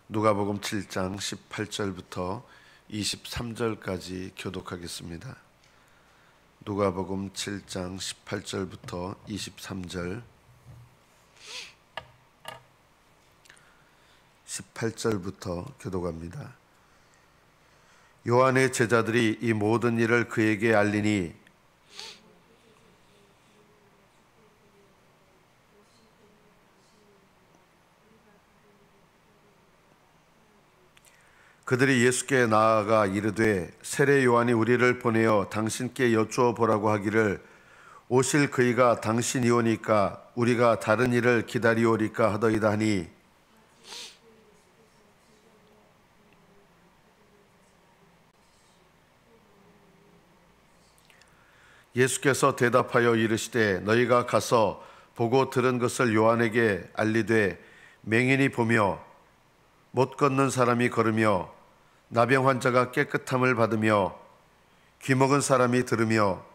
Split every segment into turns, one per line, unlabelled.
누가복음 7장 18절부터 23절까지 교독하겠습니다. 누가복음 7장 18절부터 23절 18절부터 교독합니다. 요한의 제자들이 이 모든 일을 그에게 알리니 그들이 예수께 나아가 이르되 세례 요한이 우리를 보내어 당신께 여쭈어 보라고 하기를 오실 그이가 당신이 오니까 우리가 다른 일을 기다리오리까 하더이다 하니 예수께서 대답하여 이르시되 너희가 가서 보고 들은 것을 요한에게 알리되 맹인이 보며 못 걷는 사람이 걸으며 나병 환자가 깨끗함을 받으며 귀먹은 사람이 들으며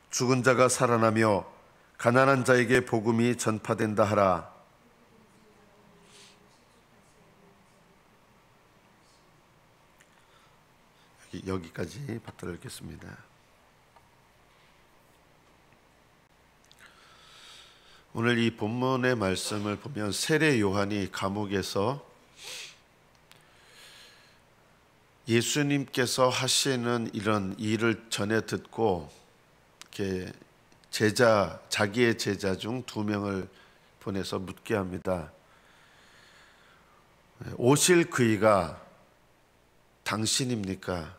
죽은 자가 살아나며 가난한 자에게 복음이 전파된다 하라. 여기까지 받들어 읽겠습니다. 오늘 이 본문의 말씀을 보면 세례 요한이 감옥에서 예수님께서 하시는 이런 일을 전해 듣고 이렇게 자기의 제자 중 2명을 보내서 묻게 합니다. 오실 그이가 당신입니까?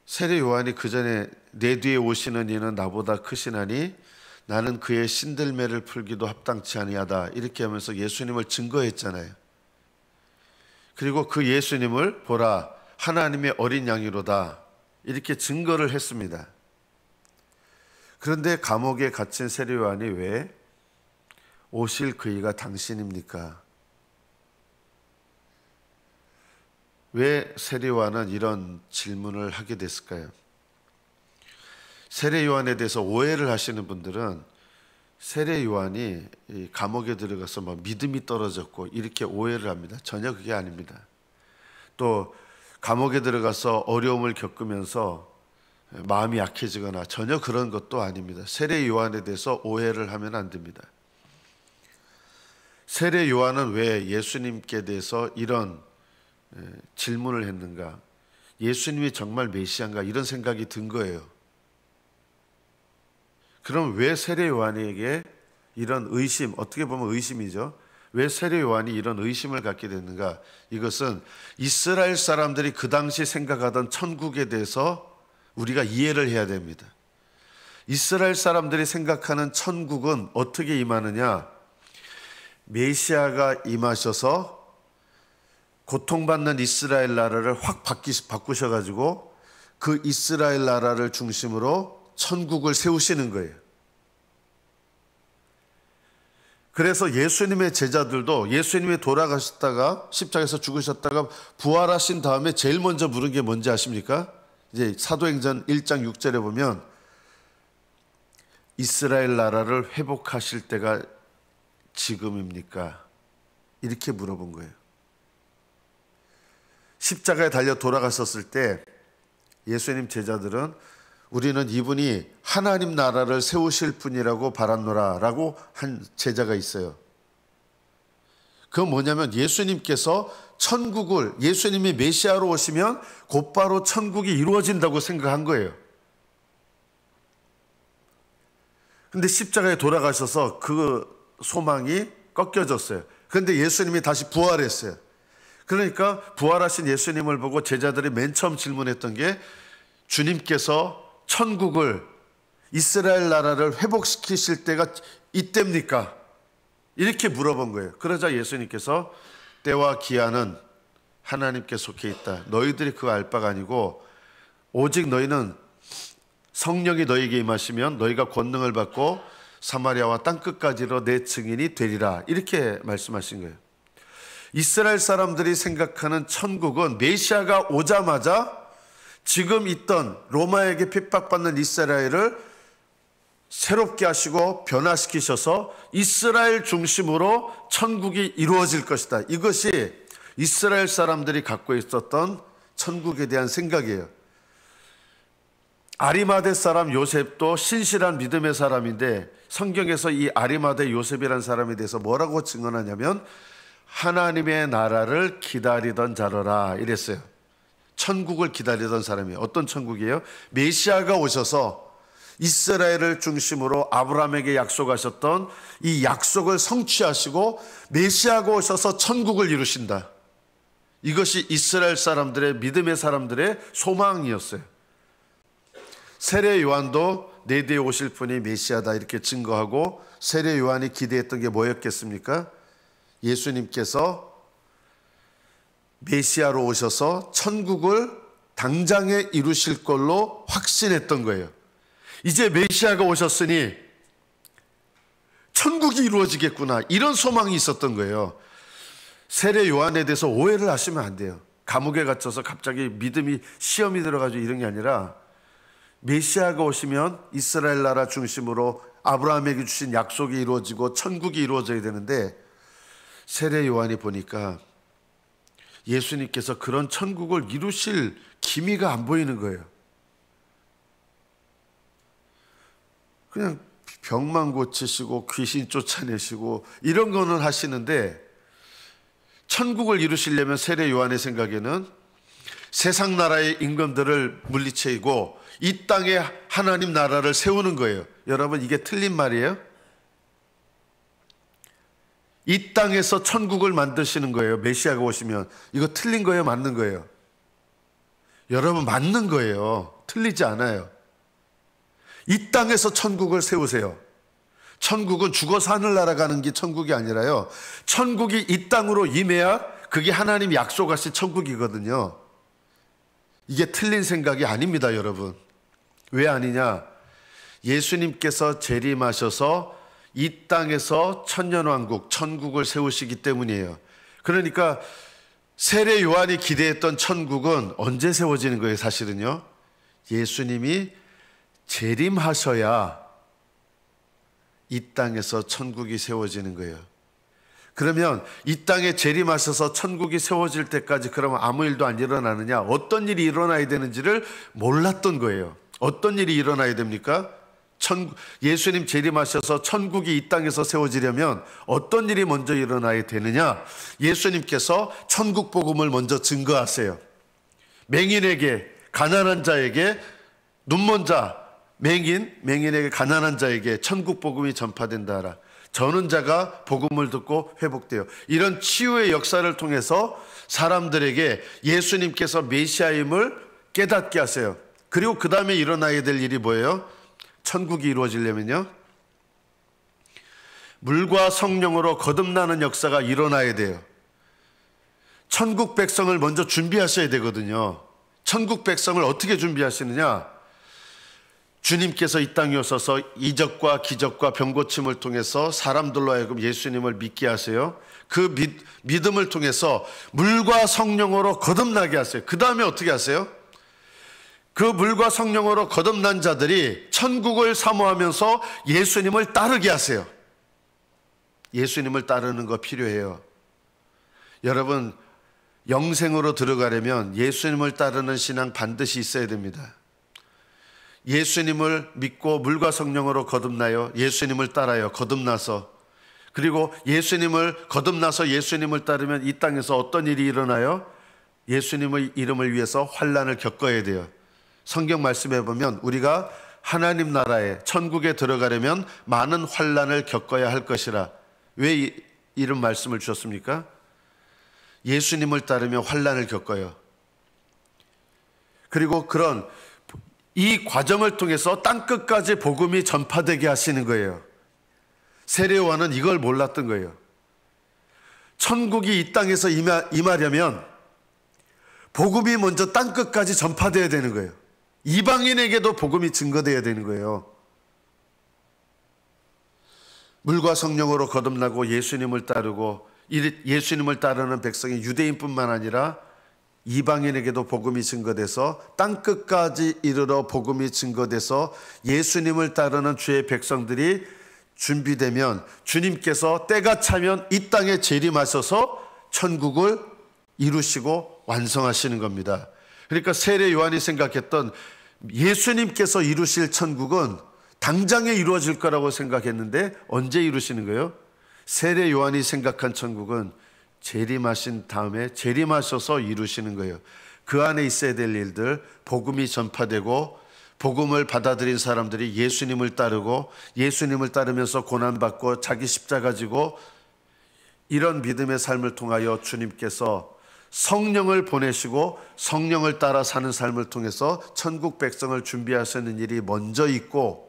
세례 요한이 그 전에 내 뒤에 오시는 이는 나보다 크시나니 나는 그의 신들매를 풀기도 합당치 아니하다 이렇게 하면서 예수님을 증거했잖아요. 그리고 그 예수님을 보라 하나님의 어린 양이로다 이렇게 증거를 했습니다. 그런데 감옥에 갇힌 세례 요한이 왜 오실 그이가 당신입니까? 왜 세례 요한은 이런 질문을 하게 됐을까요? 세례 요한에 대해서 오해를 하시는 분들은 세례 요한이 감옥에 들어가서 믿음이 떨어졌고 이렇게 오해를 합니다. 전혀 그게 아닙니다. 또 감옥에 들어가서 어려움을 겪으면서 마음이 약해지거나 전혀 그런 것도 아닙니다. 세례 요한에 대해서 오해를 하면 안 됩니다. 세례 요한은 왜 예수님께 대해서 이런 질문을 했는가? 예수님이 정말 메시아인가? 이런 생각이 든 거예요. 그럼 왜 세례 요한에게 이런 의심, 어떻게 보면 의심이죠. 왜 세례 요한이 이런 의심을 갖게 됐는가? 이것은 이스라엘 사람들이 그 당시 생각하던 천국에 대해서 우리가 이해를 해야 됩니다. 이스라엘 사람들이 생각하는 천국은 어떻게 임하느냐? 메시아가 임하셔서 고통받는 이스라엘 나라를 확 바꾸셔가지고 그 이스라엘 나라를 중심으로 천국을 세우시는 거예요. 그래서 예수님의 제자들도 예수님이 돌아가셨다가 십자가에서 죽으셨다가 부활하신 다음에 제일 먼저 물은 게 뭔지 아십니까? 이제 사도행전 1장 6절에 보면 이스라엘 나라를 회복하실 때가 지금입니까? 이렇게 물어본 거예요. 십자가에 달려 돌아가셨을 때 예수님 제자들은 우리는 이분이 하나님 나라를 세우실 분이라고 바랐노라 라고 한 제자가 있어요. 그건 뭐냐면 예수님께서 천국을, 예수님이 메시아로 오시면 곧바로 천국이 이루어진다고 생각한 거예요. 근데 십자가에 돌아가셔서 그 소망이 꺾여졌어요. 그런데 예수님이 다시 부활했어요. 그러니까 부활하신 예수님을 보고 제자들이 맨 처음 질문했던 게 주님께서 천국을, 이스라엘 나라를 회복시키실 때가 이때입니까? 이렇게 물어본 거예요. 그러자 예수님께서 때와 기한은 하나님께 속해 있다. 너희들이 그거 알 바가 아니고 오직 너희는 성령이 너희에게 임하시면 너희가 권능을 받고 사마리아와 땅끝까지로 내 증인이 되리라. 이렇게 말씀하신 거예요. 이스라엘 사람들이 생각하는 천국은 메시아가 오자마자 지금 있던 로마에게 핍박받는 이스라엘을 새롭게 하시고 변화시키셔서 이스라엘 중심으로 천국이 이루어질 것이다. 이것이 이스라엘 사람들이 갖고 있었던 천국에 대한 생각이에요. 아리마대 사람 요셉도 신실한 믿음의 사람인데 성경에서 이 아리마대 요셉이라는 사람에 대해서 뭐라고 증언하냐면 하나님의 나라를 기다리던 자로라 이랬어요. 천국을 기다리던 사람이에요. 어떤 천국이에요? 메시아가 오셔서 이스라엘을 중심으로 아브라함에게 약속하셨던 이 약속을 성취하시고 메시아가 오셔서 천국을 이루신다. 이것이 이스라엘 사람들의 믿음의 사람들의 소망이었어요. 세례 요한도 내 뒤에 오실 분이 메시아다 이렇게 증거하고 세례 요한이 기대했던 게 뭐였겠습니까? 예수님께서 메시아로 오셔서 천국을 당장에 이루실 걸로 확신했던 거예요. 이제 메시아가 오셨으니 천국이 이루어지겠구나 이런 소망이 있었던 거예요. 세례 요한에 대해서 오해를 하시면 안 돼요. 감옥에 갇혀서 갑자기 믿음이 시험이 들어가지고 이런 게 아니라 메시아가 오시면 이스라엘 나라 중심으로 아브라함에게 주신 약속이 이루어지고 천국이 이루어져야 되는데 세례 요한이 보니까 예수님께서 그런 천국을 이루실 기미가 안 보이는 거예요. 그냥 병만 고치시고 귀신 쫓아내시고 이런 거는 하시는데 천국을 이루시려면 세례 요한의 생각에는 세상 나라의 임금들을 물리치고 이 땅에 하나님 나라를 세우는 거예요. 여러분 이게 틀린 말이에요? 이 땅에서 천국을 만드시는 거예요. 메시아가 오시면. 이거 틀린 거예요? 맞는 거예요? 여러분 맞는 거예요. 틀리지 않아요. 이 땅에서 천국을 세우세요. 천국은 죽어서 하늘나라 가는 게 천국이 아니라요. 천국이 이 땅으로 임해야 그게 하나님 약속하신 천국이거든요. 이게 틀린 생각이 아닙니다, 여러분. 왜 아니냐? 예수님께서 재림하셔서 이 땅에서 천년왕국, 천국을 세우시기 때문이에요. 그러니까 세례 요한이 기대했던 천국은 언제 세워지는 거예요, 사실은요? 예수님이 재림하셔야 이 땅에서 천국이 세워지는 거예요. 그러면 이 땅에 재림하셔서 천국이 세워질 때까지 그러면 아무 일도 안 일어나느냐? 어떤 일이 일어나야 되는지를 몰랐던 거예요. 어떤 일이 일어나야 됩니까? 예수님 재림하셔서 천국이 이 땅에서 세워지려면 어떤 일이 먼저 일어나야 되느냐? 예수님께서 천국 복음을 먼저 증거하세요. 맹인에게, 가난한 자에게, 눈먼 자, 맹인에게, 가난한 자에게 천국 복음이 전파된다 하라. 저는 자가 복음을 듣고 회복돼요. 이런 치유의 역사를 통해서 사람들에게 예수님께서 메시아임을 깨닫게 하세요. 그리고 그 다음에 일어나야 될 일이 뭐예요? 천국이 이루어지려면요, 물과 성령으로 거듭나는 역사가 일어나야 돼요. 천국 백성을 먼저 준비하셔야 되거든요. 천국 백성을 어떻게 준비하시느냐? 주님께서 이 땅에 오셔서 이적과 기적과 병고침을 통해서 사람들로 하여금 예수님을 믿게 하세요. 그 믿음을 통해서 물과 성령으로 거듭나게 하세요. 그 다음에 어떻게 하세요? 그 물과 성령으로 거듭난 자들이 천국을 사모하면서 예수님을 따르게 하세요. 예수님을 따르는 거 필요해요. 여러분, 영생으로 들어가려면 예수님을 따르는 신앙 반드시 있어야 됩니다. 예수님을 믿고 물과 성령으로 거듭나요. 예수님을 따라요. 거듭나서. 그리고 예수님을 거듭나서 예수님을 따르면 이 땅에서 어떤 일이 일어나요? 예수님의 이름을 위해서 환난을 겪어야 돼요. 성경 말씀해 보면 우리가 하나님 나라에 천국에 들어가려면 많은 환난을 겪어야 할 것이라. 왜 이런 말씀을 주셨습니까? 예수님을 따르면 환난을 겪어요. 그리고 그런 이 과정을 통해서 땅끝까지 복음이 전파되게 하시는 거예요. 세례 요한은 이걸 몰랐던 거예요. 천국이 이 땅에서 임하려면 복음이 먼저 땅끝까지 전파되어야 되는 거예요. 이방인에게도 복음이 증거되어야 되는 거예요. 물과 성령으로 거듭나고 예수님을 따르고 예수님을 따르는 백성이 유대인뿐만 아니라 이방인에게도 복음이 증거돼서 땅끝까지 이르러 복음이 증거돼서 예수님을 따르는 주의 백성들이 준비되면 주님께서 때가 차면 이 땅에 재림하셔서 천국을 이루시고 완성하시는 겁니다. 그러니까 세례 요한이 생각했던 예수님께서 이루실 천국은 당장에 이루어질 거라고 생각했는데 언제 이루시는 거예요? 세례 요한이 생각한 천국은 재림하신 다음에 재림하셔서 이루시는 거예요. 그 안에 있어야 될 일들, 복음이 전파되고 복음을 받아들인 사람들이 예수님을 따르고 예수님을 따르면서 고난받고 자기 십자가 지고 이런 믿음의 삶을 통하여 주님께서 성령을 보내시고 성령을 따라 사는 삶을 통해서 천국 백성을 준비하시는 일이 먼저 있고,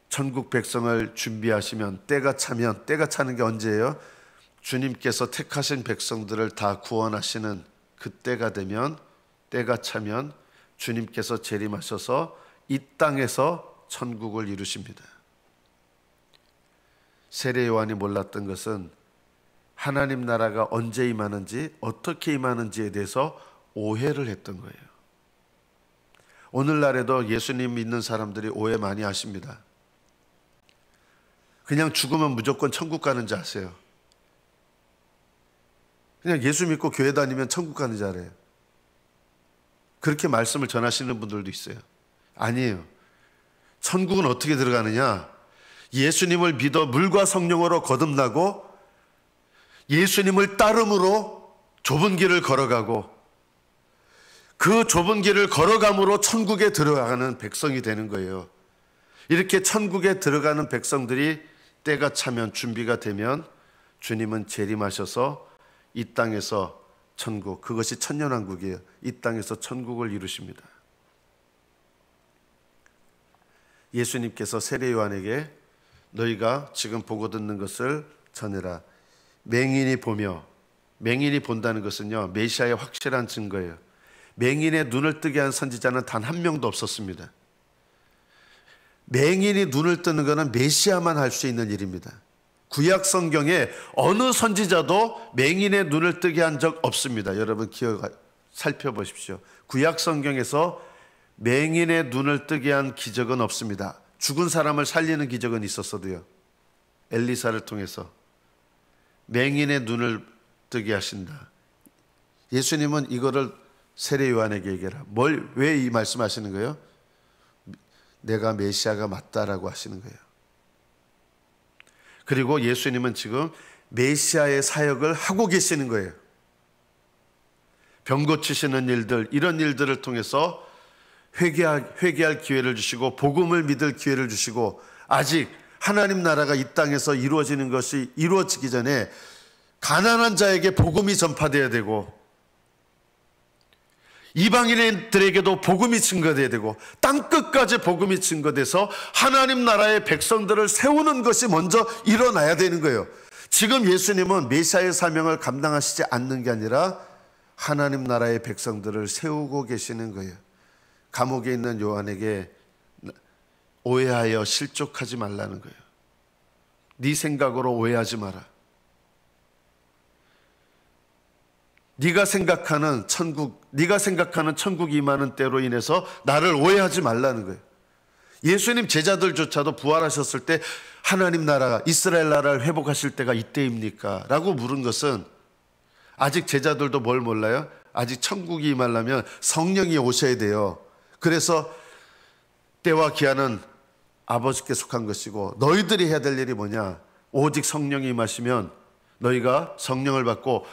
천국 백성을 준비하시면 때가 차면, 때가 차는 게 언제예요? 주님께서 택하신 백성들을 다 구원하시는 그때가 되면, 때가 차면 주님께서 재림하셔서 이 땅에서 천국을 이루십니다. 세례 요한이 몰랐던 것은 하나님 나라가 언제 임하는지, 어떻게 임하는지에 대해서 오해를 했던 거예요. 오늘날에도 예수님 믿는 사람들이 오해 많이 하십니다. 그냥 죽으면 무조건 천국 가는 줄 아세요. 그냥 예수 믿고 교회 다니면 천국 가는 줄 알아요. 그렇게 말씀을 전하시는 분들도 있어요. 아니에요. 천국은 어떻게 들어가느냐? 예수님을 믿어 물과 성령으로 거듭나고 예수님을 따름으로 좁은 길을 걸어가고 그 좁은 길을 걸어감으로 천국에 들어가는 백성이 되는 거예요. 이렇게 천국에 들어가는 백성들이 때가 차면, 준비가 되면 주님은 재림하셔서 이 땅에서 천국, 그것이 천년왕국이에요. 이 땅에서 천국을 이루십니다. 예수님께서 세례 요한에게 너희가 지금 보고 듣는 것을 전해라. 맹인이 보며, 맹인이 본다는 것은요, 메시아의 확실한 증거예요. 맹인의 눈을 뜨게 한 선지자는 단 한 명도 없었습니다. 맹인이 눈을 뜨는 것은 메시아만 할 수 있는 일입니다. 구약 성경에 어느 선지자도 맹인의 눈을 뜨게 한 적 없습니다. 여러분 살펴보십시오. 구약 성경에서 맹인의 눈을 뜨게 한 기적은 없습니다. 죽은 사람을 살리는 기적은 있었어도요, 엘리사를 통해서 맹인의 눈을 뜨게 하신다. 예수님은 이거를 세례 요한에게 얘기해라. 왜 이 말씀하시는 거예요? 내가 메시아가 맞다라고 하시는 거예요. 그리고 예수님은 지금 메시아의 사역을 하고 계시는 거예요. 병 고치시는 일들, 이런 일들을 통해서 회개할 기회를 주시고 복음을 믿을 기회를 주시고, 아직 하나님 나라가 이 땅에서 이루어지는 것이 이루어지기 전에 가난한 자에게 복음이 전파되어야 되고 이방인들에게도 복음이 증거되어야 되고 땅끝까지 복음이 증거돼서 하나님 나라의 백성들을 세우는 것이 먼저 일어나야 되는 거예요. 지금 예수님은 메시아의 사명을 감당하시지 않는 게 아니라 하나님 나라의 백성들을 세우고 계시는 거예요. 감옥에 있는 요한에게 오해하여 실족하지 말라는 거예요. 네 생각으로 오해하지 마라. 네가 생각하는 천국이 임하는 때로 인해서 나를 오해하지 말라는 거예요. 예수님 제자들조차도 부활하셨을 때 하나님 나라가, 이스라엘 나라를 회복하실 때가 이때입니까? 라고 물은 것은 아직 제자들도 뭘 몰라요? 아직 천국이 임하려면 성령이 오셔야 돼요. 그래서 때와 기한은 아버지께 속한 것이고 너희들이 해야 될 일이 뭐냐? 오직 성령이 임하시면 너희가 성령을 받고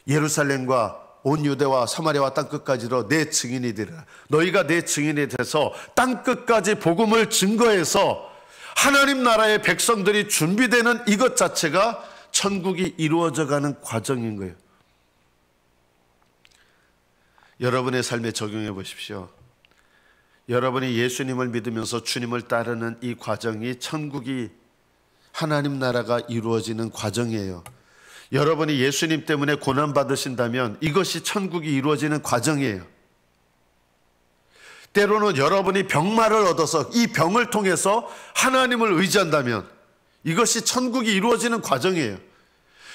예루살렘과 온 유대와 사마리아와 땅끝까지로 내 증인이 되리라. 너희가 내 증인이 돼서 땅끝까지 복음을 증거해서 하나님 나라의 백성들이 준비되는 이것 자체가 천국이 이루어져가는 과정인 거예요. 여러분의 삶에 적용해 보십시오. 여러분이 예수님을 믿으면서 주님을 따르는 이 과정이 천국이, 하나님 나라가 이루어지는 과정이에요. 여러분이 예수님 때문에 고난받으신다면 이것이 천국이 이루어지는 과정이에요. 때로는 여러분이 병마를 얻어서 이 병을 통해서 하나님을 의지한다면 이것이 천국이 이루어지는 과정이에요.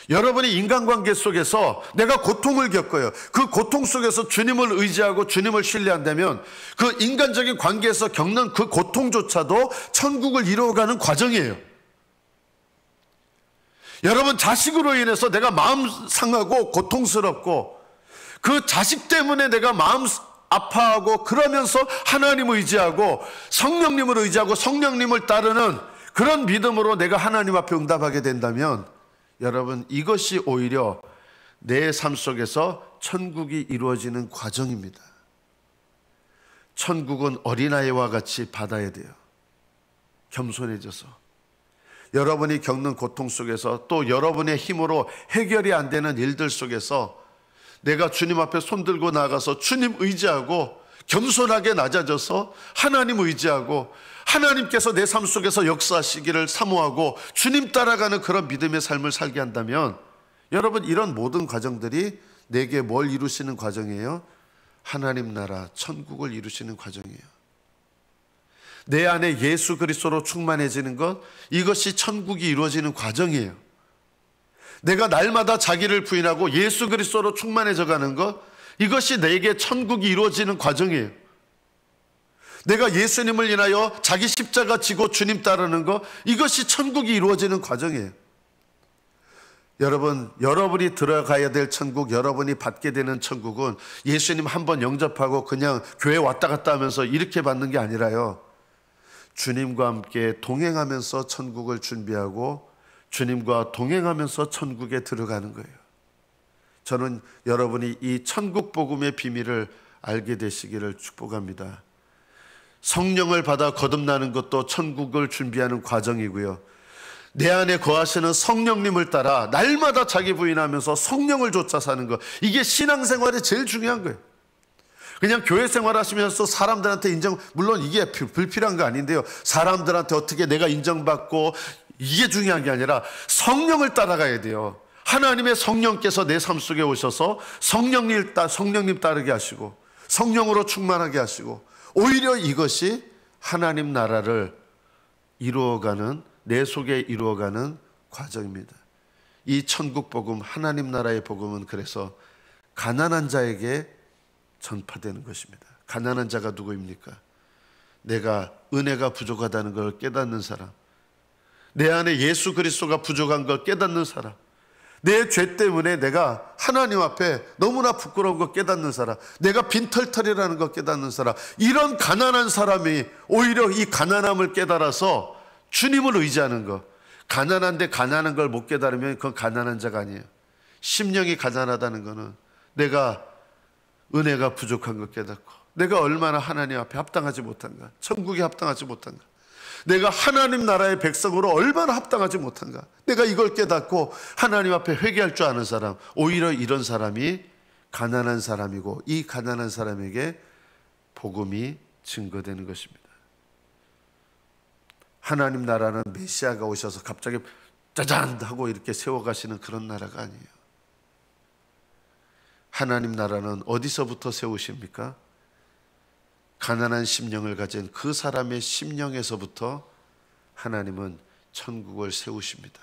여러분이 인간관계 속에서 내가 고통을 겪어요. 그 고통 속에서 주님을 의지하고 주님을 신뢰한다면 그 인간적인 관계에서 겪는 그 고통조차도 천국을 이루어가는 과정이에요. 여러분, 자식으로 인해서 내가 마음 상하고 고통스럽고 그 자식 때문에 내가 마음 아파하고 그러면서 하나님을 의지하고 성령님을 의지하고 성령님을 따르는 그런 믿음으로 내가 하나님 앞에 응답하게 된다면 여러분, 이것이 오히려 내 삶 속에서 천국이 이루어지는 과정입니다. 천국은 어린아이와 같이 받아야 돼요. 겸손해져서. 여러분이 겪는 고통 속에서 또 여러분의 힘으로 해결이 안 되는 일들 속에서 내가 주님 앞에 손들고 나가서 주님 의지하고 겸손하게 낮아져서 하나님 의지하고 하나님께서 내 삶 속에서 역사하시기를 사모하고 주님 따라가는 그런 믿음의 삶을 살게 한다면 여러분, 이런 모든 과정들이 내게 뭘 이루시는 과정이에요? 하나님 나라 천국을 이루시는 과정이에요. 내 안에 예수 그리스도로 충만해지는 것, 이것이 천국이 이루어지는 과정이에요. 내가 날마다 자기를 부인하고 예수 그리스도로 충만해져 가는 것, 이것이 내게 천국이 이루어지는 과정이에요. 내가 예수님을 인하여 자기 십자가 지고 주님 따르는 것, 이것이 천국이 이루어지는 과정이에요. 여러분, 여러분이 들어가야 될 천국, 여러분이 받게 되는 천국은 예수님 한번 영접하고 그냥 교회 왔다 갔다 하면서 이렇게 받는 게 아니라요, 주님과 함께 동행하면서 천국을 준비하고 주님과 동행하면서 천국에 들어가는 거예요. 저는 여러분이 이 천국 복음의 비밀을 알게 되시기를 축복합니다. 성령을 받아 거듭나는 것도 천국을 준비하는 과정이고요, 내 안에 거하시는 성령님을 따라 날마다 자기 부인하면서 성령을 쫓아 사는 것, 이게 신앙생활이 제일 중요한 거예요. 그냥 교회 생활하시면서 사람들한테 인정, 물론 이게 불필요한 거 아닌데요, 사람들한테 어떻게 내가 인정받고 이게 중요한 게 아니라 성령을 따라가야 돼요. 하나님의 성령께서 내 삶 속에 오셔서 성령님 따르게 하시고 성령으로 충만하게 하시고, 오히려 이것이 하나님 나라를 이루어가는, 내 속에 이루어가는 과정입니다. 이 천국 복음, 하나님 나라의 복음은 그래서 가난한 자에게 전파되는 것입니다. 가난한 자가 누구입니까? 내가 은혜가 부족하다는 걸 깨닫는 사람, 내 안에 예수 그리스도가 부족한 걸 깨닫는 사람, 내 죄 때문에 내가 하나님 앞에 너무나 부끄러운 걸 깨닫는 사람, 내가 빈털털이라는 걸 깨닫는 사람, 이런 가난한 사람이 오히려 이 가난함을 깨달아서 주님을 의지하는 것. 가난한데 가난한 걸 못 깨달으면 그건 가난한 자가 아니에요. 심령이 가난하다는 것은 내가 은혜가 부족한 걸 깨닫고 내가 얼마나 하나님 앞에 합당하지 못한가, 천국에 합당하지 못한가, 내가 하나님 나라의 백성으로 얼마나 합당하지 못한가, 내가 이걸 깨닫고 하나님 앞에 회개할 줄 아는 사람, 오히려 이런 사람이 가난한 사람이고 이 가난한 사람에게 복음이 증거되는 것입니다. 하나님 나라는 메시아가 오셔서 갑자기 짜잔 하고 이렇게 세워가시는 그런 나라가 아니에요. 하나님 나라는 어디서부터 세우십니까? 가난한 심령을 가진 그 사람의 심령에서부터 하나님은 천국을 세우십니다.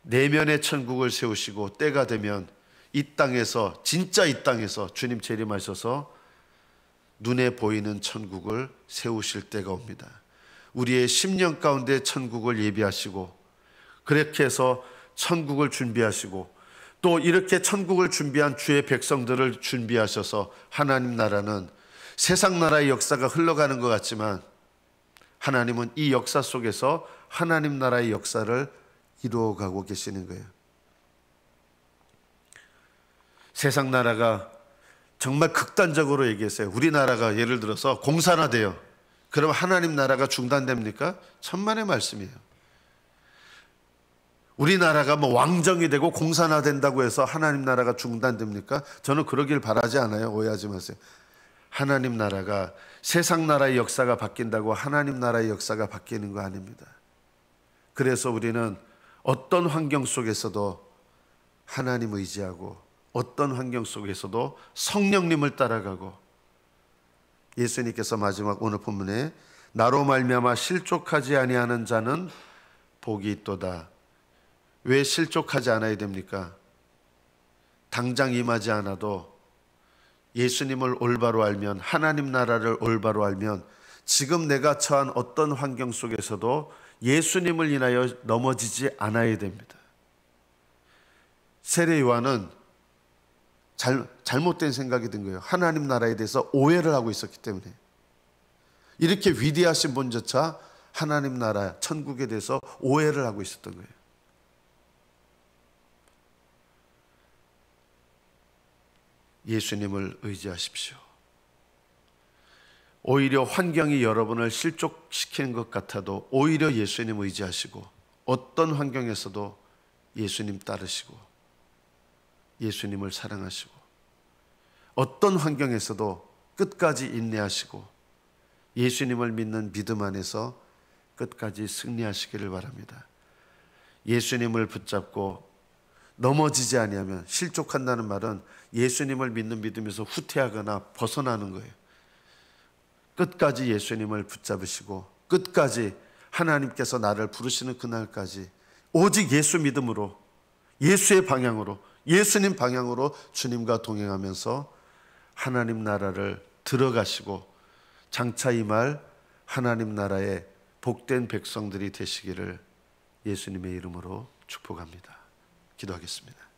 내면의 천국을 세우시고 때가 되면 이 땅에서, 진짜 이 땅에서 주님 재림하셔서 눈에 보이는 천국을 세우실 때가 옵니다. 우리의 심령 가운데 천국을 예비하시고 그렇게 해서 천국을 준비하시고 또 이렇게 천국을 준비한 주의 백성들을 준비하셔서 하나님 나라는 세상 나라의 역사가 흘러가는 것 같지만 하나님은 이 역사 속에서 하나님 나라의 역사를 이루어가고 계시는 거예요. 세상 나라가 정말 극단적으로 얘기했어요. 우리나라가 예를 들어서 공산화돼요. 그럼 하나님 나라가 중단됩니까? 천만의 말씀이에요. 우리나라가 뭐 왕정이 되고 공산화된다고 해서 하나님 나라가 중단됩니까? 저는 그러길 바라지 않아요. 오해하지 마세요. 하나님 나라가, 세상 나라의 역사가 바뀐다고 하나님 나라의 역사가 바뀌는 거 아닙니다. 그래서 우리는 어떤 환경 속에서도 하나님 의지하고 어떤 환경 속에서도 성령님을 따라가고, 예수님께서 마지막 오늘 본문에 나로 말미암아 실족하지 아니하는 자는 복이 있도다. 왜 실족하지 않아야 됩니까? 당장 임하지 않아도 예수님을 올바로 알면, 하나님 나라를 올바로 알면 지금 내가 처한 어떤 환경 속에서도 예수님을 인하여 넘어지지 않아야 됩니다. 세례 요한은 잘못된 생각이 든 거예요. 하나님 나라에 대해서 오해를 하고 있었기 때문에. 이렇게 위대하신 분조차 하나님 나라, 천국에 대해서 오해를 하고 있었던 거예요. 예수님을 의지하십시오. 오히려 환경이 여러분을 실족시키는 것 같아도 오히려 예수님 의지하시고, 어떤 환경에서도 예수님 따르시고 예수님을 사랑하시고, 어떤 환경에서도 끝까지 인내하시고 예수님을 믿는 믿음 안에서 끝까지 승리하시기를 바랍니다. 예수님을 붙잡고 넘어지지 아니하면, 실족한다는 말은 예수님을 믿는 믿음에서 후퇴하거나 벗어나는 거예요. 끝까지 예수님을 붙잡으시고 끝까지 하나님께서 나를 부르시는 그날까지 오직 예수 믿음으로, 예수의 방향으로, 예수님 방향으로 주님과 동행하면서 하나님 나라를 들어가시고 장차 임할 하나님 나라의 복된 백성들이 되시기를 예수님의 이름으로 축복합니다. 기도하겠습니다.